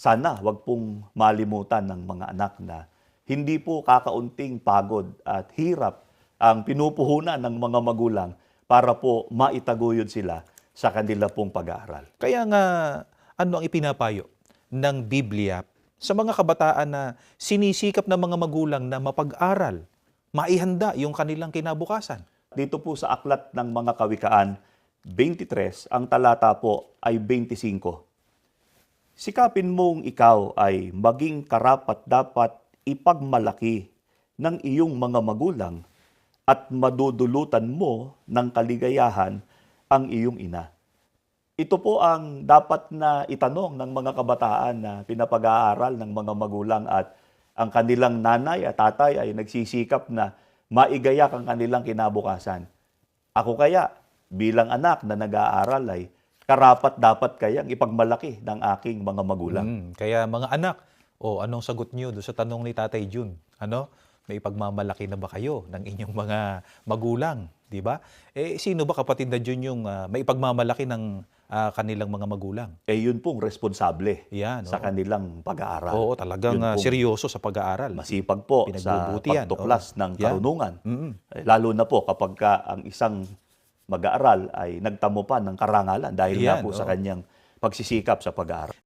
sana wag pong malimutan ng mga anak na hindi po kakaunting pagod at hirap ang pinupuhunan ng mga magulang para po maitaguyod sila sa kanila pong pag-aaral. Kaya nga, ano ang ipinapayo ng Biblia sa mga kabataan na sinisikap ng mga magulang na mapag-aral, maihanda yung kanilang kinabukasan? Dito po sa Aklat ng Mga Kawikaan 23, ang talata po ay 25. Sikapin mong ikaw ay maging karapat-dapat ipagmalaki ng iyong mga magulang at madudulutan mo ng kaligayahan ang iyong ina. Ito po ang dapat na itanong ng mga kabataan na pinapag-aaral ng mga magulang at ang kanilang nanay at tatay ay nagsisikap na maigayak ang kanilang kinabukasan. Ako kaya, bilang anak na nag-aaral ay karapat-dapat kayang ipagmalaki ng aking mga magulang. Kaya mga anak, anong sagot niyo doon sa tanong ni Tatay Jun? May ipagmamalaki na ba kayo ng inyong mga magulang? Di ba? Sino ba kapatid na Jun yung may ipagmamalaki ng kanilang mga magulang? Yun pong responsable Yan, sa kanilang pag-aaral. Oo, talagang Yun pong seryoso sa pag-aaral. masipag po sa Pinagbubuti yan. pagtuklas ng Yan. karunungan. Lalo na po kapag ang isang mag-aaral ay nagtamo pa ng karangalan dahil nga Yan, po sa kanyang pagsisikap sa pag-aaral.